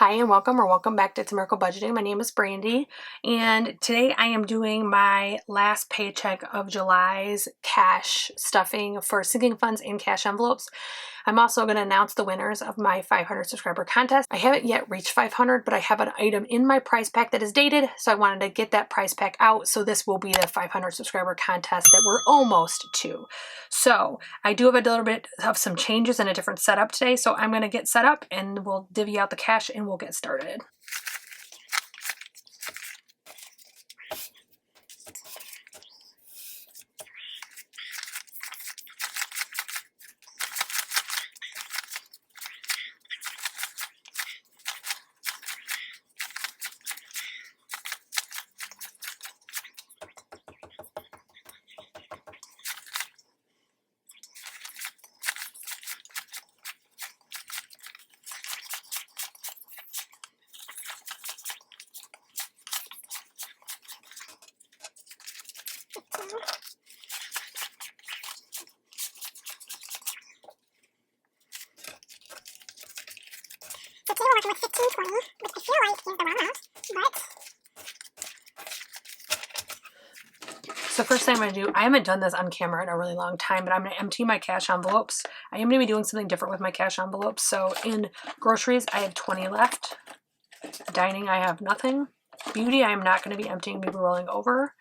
Hi and welcome back to It's Miracle Budgeting. My name is Brandy and today I am doing my last paycheck of July's cash stuffing for sinking funds and cash envelopes. I'm also going to announce the winners of my 500 subscriber contest. I haven't yet reached 500, but I have an item in my prize pack that is dated, so I wanted to get that prize pack out. So this will be the 500 subscriber contest that we're almost to. So I do have a little bit of some changes and a different setup today, so I'm going to get set up and we'll divvy out the cash and we'll get started. So today we're working with 1520, which I feel like is the wrong amount, but... So first thing I'm going to do, I haven't done this on camera in a really long time, but I'm going to empty my cash envelopes. I am going to be doing something different with my cash envelopes. So in groceries, I have 20 left. Dining, I have nothing. Beauty, I am not going to be emptying, maybe rolling over.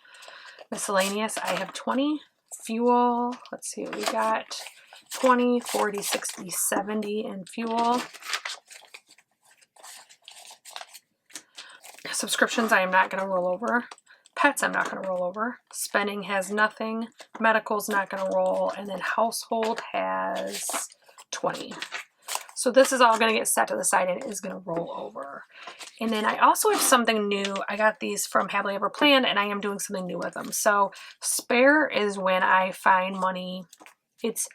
Miscellaneous, I have 20. Fuel, let's see what we got. 20, 40, 60, 70 in fuel. Subscriptions, I am not going to roll over. Pets, I'm not going to roll over. Spending has nothing. Medical's not going to roll. And then household has 20. So this is all going to get set to the side and it is going to roll over. And then I also have something new. I got these from HappilyEverPlans and I am doing something new with them. So spare is when I find money. It's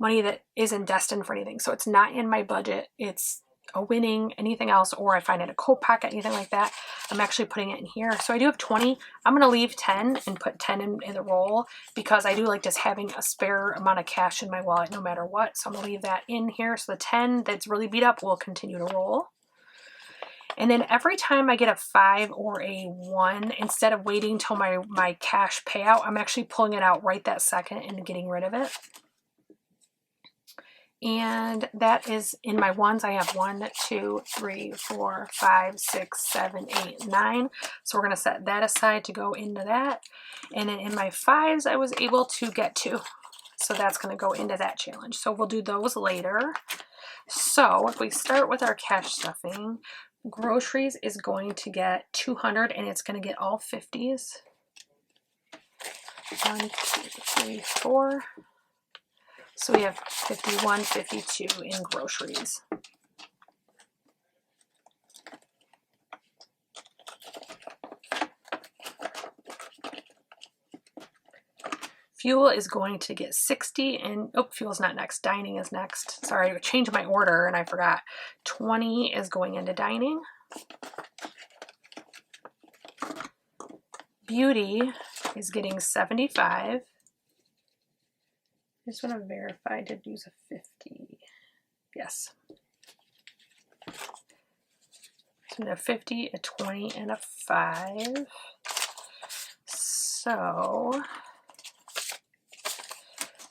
money that isn't destined for anything. So it's not in my budget. It's a winning, anything else, or I find it in a coat pocket, anything like that. I'm actually putting it in here. So I do have 20. I'm going to leave 10 and put 10 in the roll because I do like just having a spare amount of cash in my wallet no matter what. So I'm going to leave that in here. So the 10 that's really beat up will continue to roll. And then every time I get a 5 or a 1, instead of waiting till my cash payout, I'm actually pulling it out right that second and getting rid of it. And that is in my ones. I have 1, 2, 3, 4, 5, 6, 7, 8, 9. So we're going to set that aside to go into that. And then in my 5s, I was able to get 2. So that's going to go into that challenge. So we'll do those later. So if we start with our cash stuffing, groceries is going to get 200 and it's going to get all 50s. 1, 2, 3, 4. So we have 51, 52 in groceries. Fuel is going to get 60 and, oh, fuel's not next. Dining is next. Sorry, I changed my order and I forgot. 20 is going into dining. Beauty is getting 75. I just want to verify I did use a 50. Yes. So we have 50, a 20, and a 5. So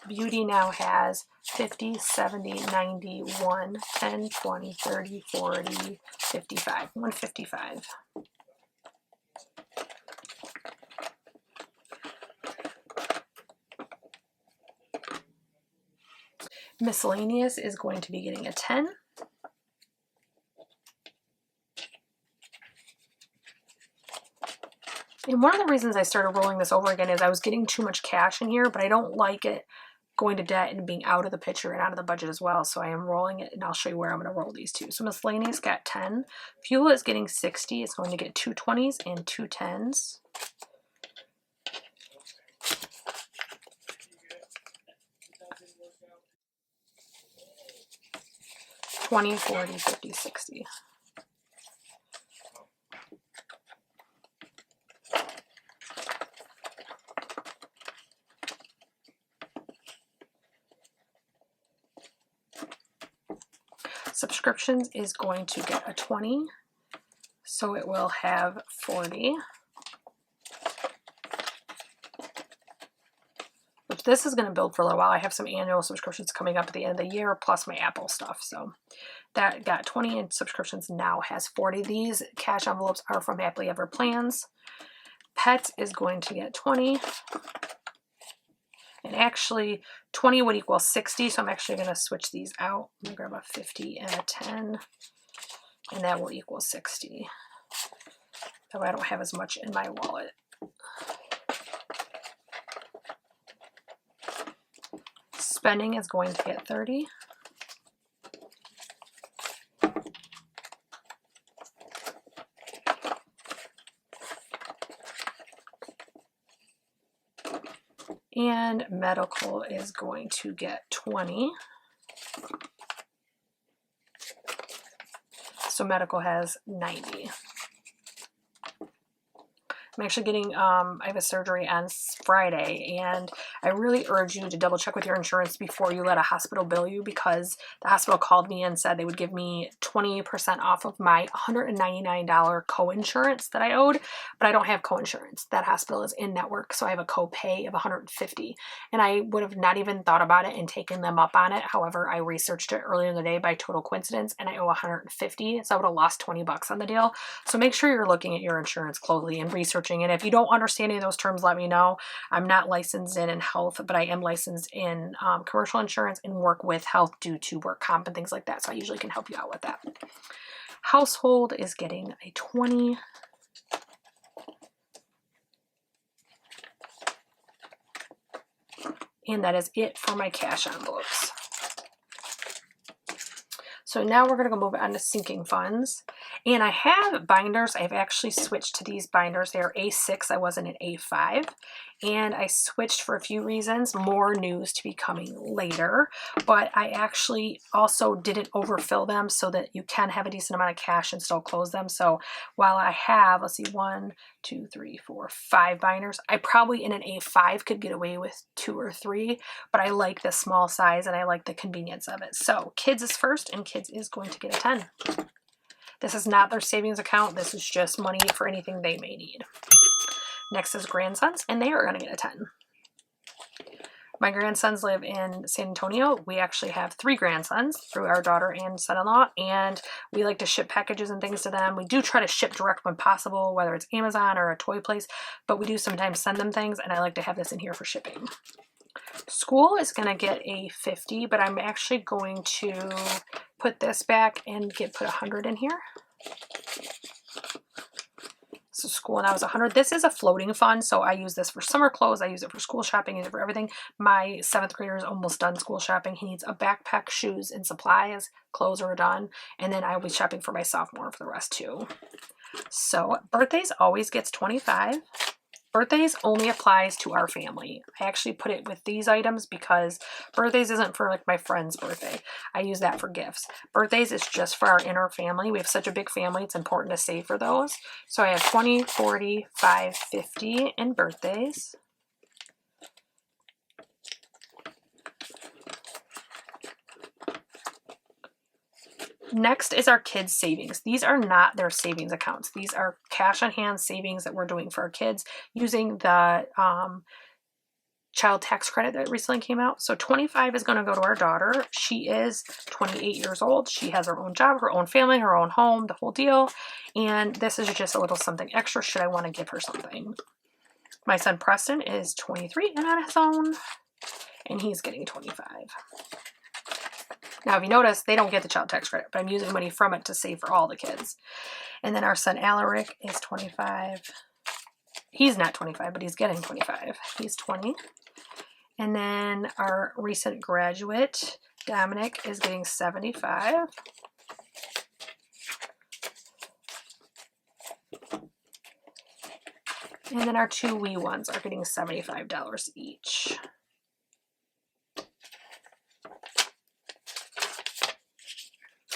Beauty now has 50, 70, 90, 1, 10, 20, 30, 40, 55. 155. Miscellaneous is going to be getting a 10. And one of the reasons I started rolling this over again is I was getting too much cash in here, but I don't like it going to debt and being out of the picture and out of the budget as well. So I am rolling it and I'll show you where I'm going to roll these two. So miscellaneous got 10. Fuel is getting 60. It's going to get 2 20s and 2 10s. 20, 40, 50, 60. Subscriptions is going to get a 20. So it will have 40. Which this is going to build for a little while. I have some annual subscriptions coming up at the end of the year, plus my Apple stuff. So that got 20 in subscriptions, now has 40. These cash envelopes are from HappilyEverPlans. Pets is going to get 20. And actually, 20 would equal 60, so I'm actually going to switch these out. I'm going to grab a 50 and a 10, and that will equal 60. That way I don't have as much in my wallet. Spending is going to get 30. And medical is going to get 20. So medical has 90. I'm actually getting, I have a surgery on Friday, and I really urge you to double check with your insurance before you let a hospital bill you, because the hospital called me and said they would give me 20% off of my $199 co-insurance that I owed, but I don't have co-insurance. That hospital is in network, so I have a co-pay of $150, and I would have not even thought about it and taken them up on it. However, I researched it earlier in the day by total coincidence, and I owe $150, so I would have lost 20 bucks on the deal. So make sure you're looking at your insurance closely and researching. And if you don't understand any of those terms, let me know. I'm not licensed in health, but I am licensed in commercial insurance and work with health due to work comp and things like that. So I usually can help you out with that. Household is getting a 20. And that is it for my cash envelopes. So now we're going to go move on to sinking funds. And I have binders. I've actually switched to these binders. They're A6. I wasn't at A5. And I switched for a few reasons. More news to be coming later. But I actually also didn't overfill them so that you can have a decent amount of cash and still close them. So while I have, let's see, 1, 2, 3, 4, 5 binders, I probably in an A5 could get away with 2 or 3. But I like the small size and I like the convenience of it. So kids is first, and kids is going to get a 10. This is not their savings account. This is just money for anything they may need. Next is grandsons, and they are going to get a 10. My grandsons live in San Antonio. We actually have 3 grandsons through our daughter and son-in-law, and we like to ship packages and things to them. We do try to ship direct when possible, whether it's Amazon or a toy place, but we do sometimes send them things, and I like to have this in here for shipping. School is going to get a 50, but I'm actually going to put this back and put 100 in here. So school now is 100. This is a floating fund, so I use this for summer clothes. I use it for school shopping. I use it for everything. My 7th grader is almost done school shopping. He needs a backpack, shoes, and supplies. Clothes are done. And then I will be shopping for my sophomore for the rest too. So birthdays always gets 25. Birthdays only applies to our family. I actually put it with these items because birthdays isn't for like my friend's birthday. I use that for gifts. Birthdays is just for our inner family. We have such a big family. It's important to save for those. So I have 20, 40, 5, 50 in birthdays. Next is our kids' savings. These are not their savings accounts. These are cash on hand savings that we're doing for our kids using the child tax credit that recently came out. So 25 is going to go to our daughter. She is 28 years old. She has her own job, her own family, her own home, the whole deal. And this is just a little something extra should I want to give her something. My son Preston is 23 and on his own, and he's getting 25. Now, if you notice, they don't get the child tax credit, but I'm using money from it to save for all the kids. And then our son Alaric is 25. He's not 25, but he's getting 25. He's 20. And then our recent graduate, Dominic, is getting 75. And then our 2 wee ones are getting $75 each.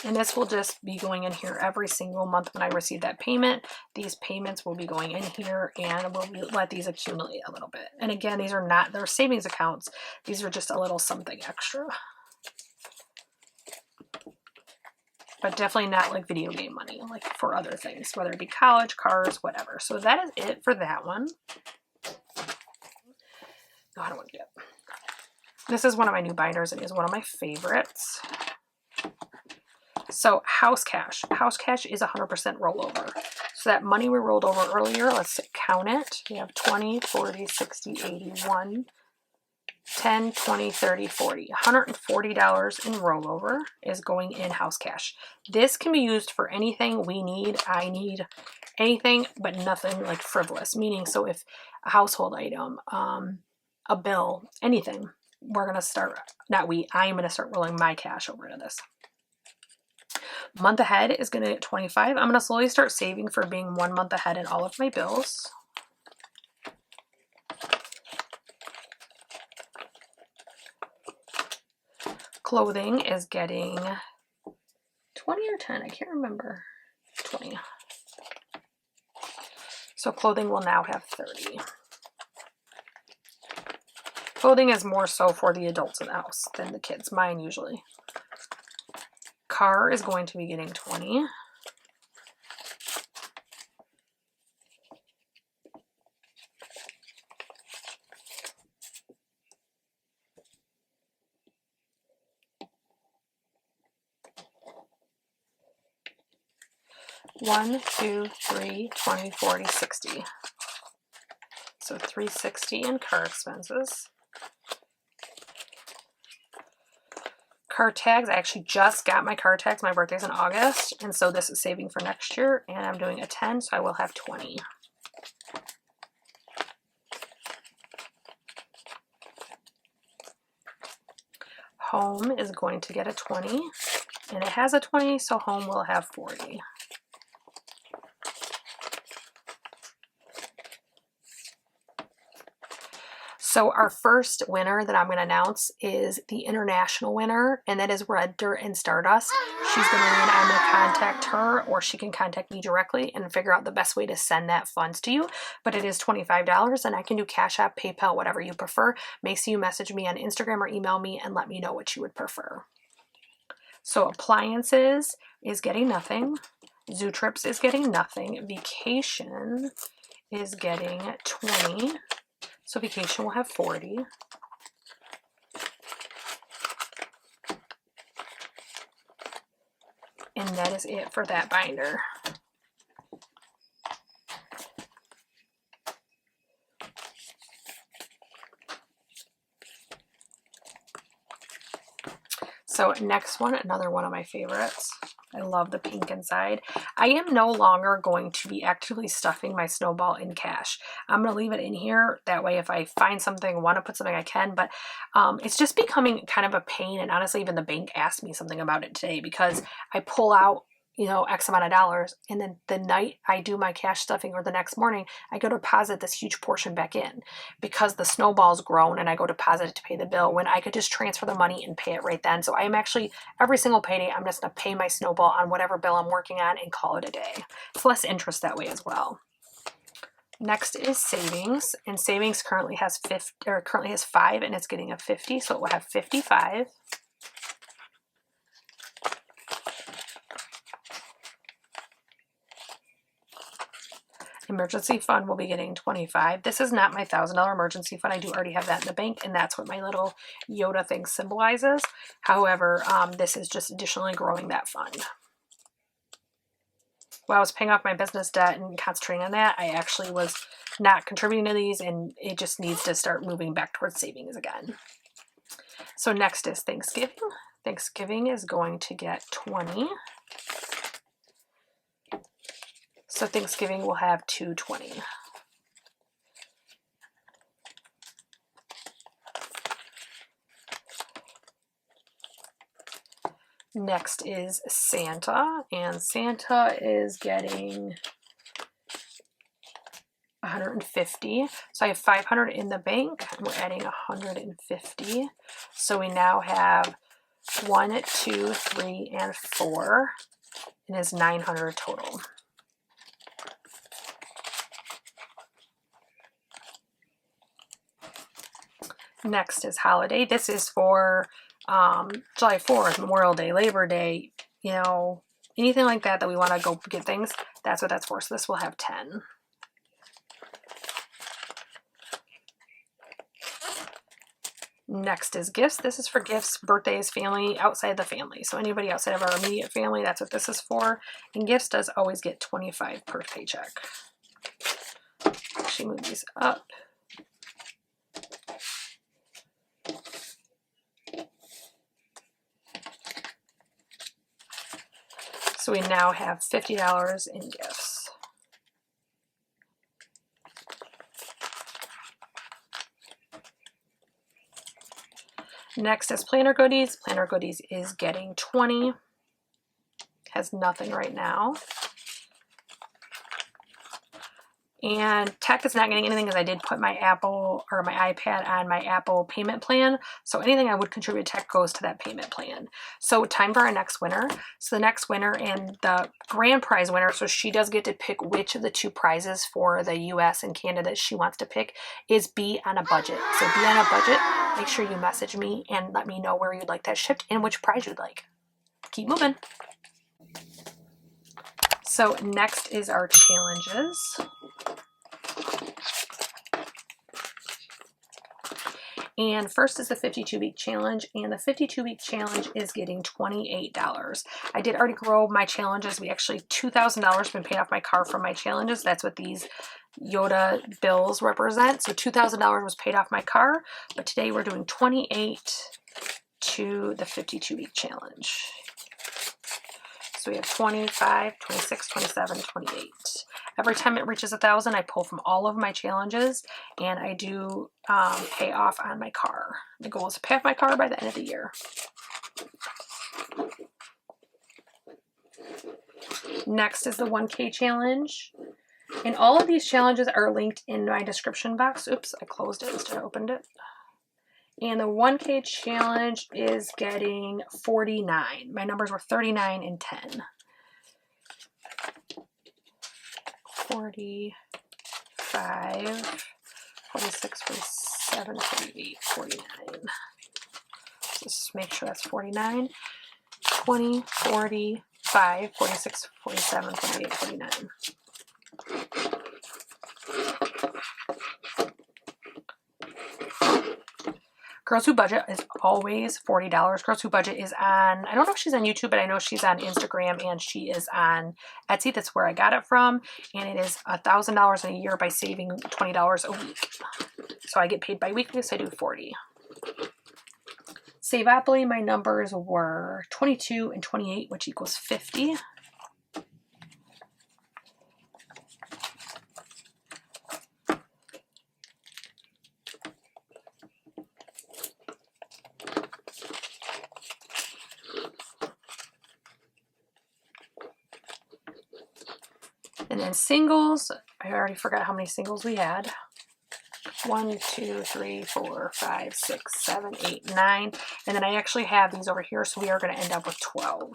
And this will just be going in here every single month when I receive that payment. These payments will be going in here, and we'll let these accumulate a little bit. And again, these are not their savings accounts. These are just a little something extra. but definitely not like video game money, like for other things, whether it be college, cars, whatever. So that is it for that one. No, I don't want to do it. This is one of my new binders and is one of my favorites. So house cash. House cash is 100% rollover. So that money we rolled over earlier, let's count it. We have 20, 40, 60, 81, 10, 20, 30, 40. $140 in rollover is going in house cash. This can be used for anything we need. I need anything, but nothing like frivolous. Meaning, so if a household item, a bill, anything, we're going to start, I am going to start rolling my cash over to this. Month ahead is going to get 25. I'm going to slowly start saving for being 1 month ahead in all of my bills. Clothing is getting 20 or 10. I can't remember. 20. So clothing will now have 30. Clothing is more so for the adults in the house than the kids. Mine usually. Car is going to be getting 20. One, 2, 3, 20, 40, 60. So $360 in car expenses. Car tags, I actually just got my car tags. My birthday's in August, and so this is saving for next year, and I'm doing a 10, so I will have 20. Home is going to get a 20, and it has a 20, so home will have 40. So our first winner that I'm going to announce is the international winner, and that is Red Dirt and Stardust. She's going to win. I'm going to contact her, or she can contact me directly and figure out the best way to send that funds to you. But it is $25, and I can do Cash App, PayPal, whatever you prefer. Make sure you message me on Instagram or email me and let me know what you would prefer. So appliances is getting nothing. Zoo Trips is getting nothing. Vacation is getting 20. So vacation will have 40. And that is it for that binder. So next one, another one of my favorites. I love the pink inside. I am no longer going to be actively stuffing my snowball in cash. I'm going to leave it in here. That way, if I find something, want to put something, I can. But it's just becoming kind of a pain. And honestly, even the bank asked me something about it today because I pull out, you know, X amount of dollars. And then the night I do my cash stuffing or the next morning, I go deposit this huge portion back in because the snowball's grown and I go deposit it to pay the bill when I could just transfer the money and pay it right then. So I am actually, every single payday, I'm just going to pay my snowball on whatever bill I'm working on and call it a day. It's less interest that way as well. Next is savings, and savings currently has 5 and it's getting a 50, so it will have 55. Emergency fund will be getting 25. This is not my $1,000 emergency fund. I do already have that in the bank, and that's what my little Yoda thing symbolizes. However, this is just additionally growing that fund. While I was paying off my business debt and concentrating on that, I actually was not contributing to these, and it just needs to start moving back towards savings again. So next is Thanksgiving. Thanksgiving is going to get 20. So Thanksgiving will have 220. Next is Santa, and Santa is getting 150. So I have 500 in the bank, and we're adding 150. So we now have 1, 2, 3, and 4, and is 900 total. Next is holiday. This is for July 4th, Memorial Day, Labor Day, you know, anything like that we want to go get things, that's what that's for. So this will have 10. Next is gifts. This is for gifts, birthdays, family, outside the family. So anybody outside of our immediate family, that's what this is for. And gifts does always get 25 per paycheck. Actually move these up. So we now have $50 in gifts. Next is planner goodies. Planner goodies is getting 20. Has nothing right now. And tech is not getting anything because I did put my Apple or my iPad on my Apple payment plan. So anything I would contribute to tech goes to that payment plan. So time for our next winner. So the next winner and the grand prize winner, so she does get to pick which of the 2 prizes for the US and Canada she wants to pick, is Be on a Budget. So Be on a Budget, make sure you message me and let me know where you'd like that shipped and which prize you'd like. Keep moving. So next is our challenges. And first is the 52-week challenge, and the 52-week challenge is getting $28. I did already grow my challenges. We actually, $2,000 been paid off my car from my challenges. That's what these Yoda bills represent. So $2,000 was paid off my car, but today we're doing 28 to the 52-week challenge. So we have 25, 26, 27, 28. Every time it reaches 1,000, I pull from all of my challenges and I do pay off on my car. The goal is to pay off my car by the end of the year. Next is the 1K challenge. And all of these challenges are linked in my description box. Oops, I closed it instead of opened it. And the 1K challenge is getting 49. My numbers were 39 and 10. 45, 46, 47, 48, 49. Just make sure that's 49. 20, 45, 46, 47, 48, 49. Girls Who Budget is always $40. Girls Who Budget is on, I don't know if she's on YouTube, but I know she's on Instagram and she is on Etsy. That's where I got it from. And it is $1,000 in a year by saving $20 a week. So I get paid bi-weekly, so I do 40. Saveopoly, my numbers were 22 and 28, which equals 50. And then singles, I already forgot how many singles we had. 1, 2, 3, 4, 5, 6, 7, 8, 9. And then I actually have these over here, so we are going to end up with 12.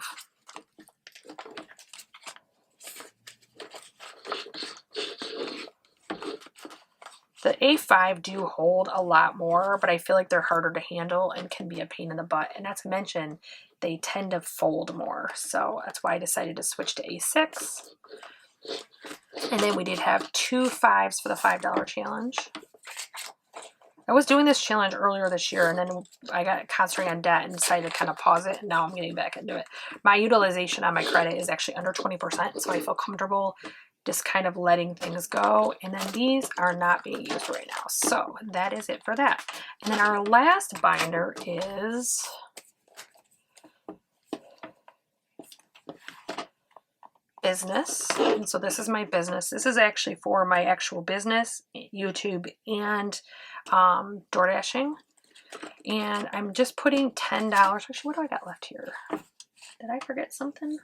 The A5 do hold a lot more, but I feel like they're harder to handle and can be a pain in the butt. And not to mention, they tend to fold more. So that's why I decided to switch to A6. And then we did have 2 5s for the $5 challenge. I was doing this challenge earlier this year, and then I got concentrating on debt and decided to kind of pause it, and now I'm getting back into it. My utilization on my credit is actually under 20%, so I feel comfortable just kind of letting things go. And then these are not being used right now. So that is it for that. And then our last binder is business. And so this is my business. This is actually for my actual business, YouTube and Doordashing. And I'm just putting $10. Actually, what do I got left here? Did I forget something?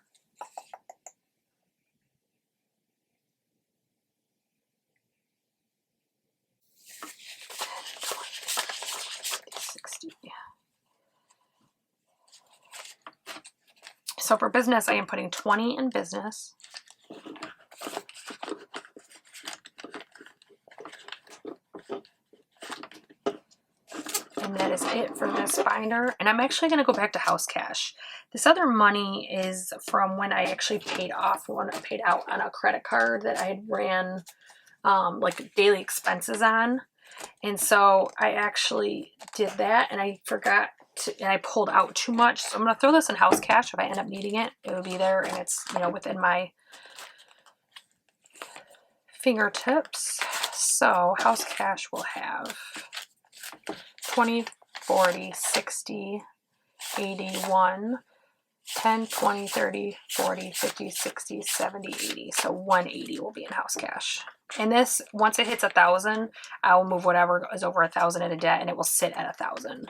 So for business, I am putting 20 in business. And that is it for this binder. And I'm actually going to go back to house cash. This other money is from when I actually paid off one I paid out on a credit card that I had ran like daily expenses on. And so I actually did that, and I forgot to, and I pulled out too much. So I'm going to throw this in house cash. If I end up needing it, it will be there, and it's, you know, within my fingertips. So house cash will have 20, 40, 60, 81, 10, 20, 30, 40, 50, 60, 70, 80. So 180 will be in house cash. And this, once it hits 1,000, I will move whatever is over 1,000 in a debt, and it will sit at 1,000.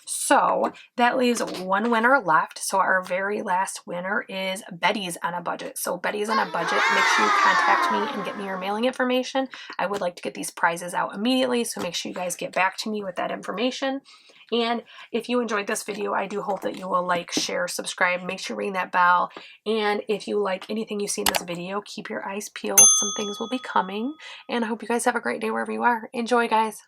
So that leaves one winner left. So our very last winner is Betty's on a budget. So Betty's on a budget. Make sure you contact me and get me your mailing information. I would like to get these prizes out immediately. So make sure you guys get back to me with that information. And if you enjoyed this video, I do hope that you will like, share, subscribe, make sure you ring that bell. And if you like anything you see in this video, keep your eyes peeled. Some things will be coming. And I hope you guys have a great day wherever you are. Enjoy, guys.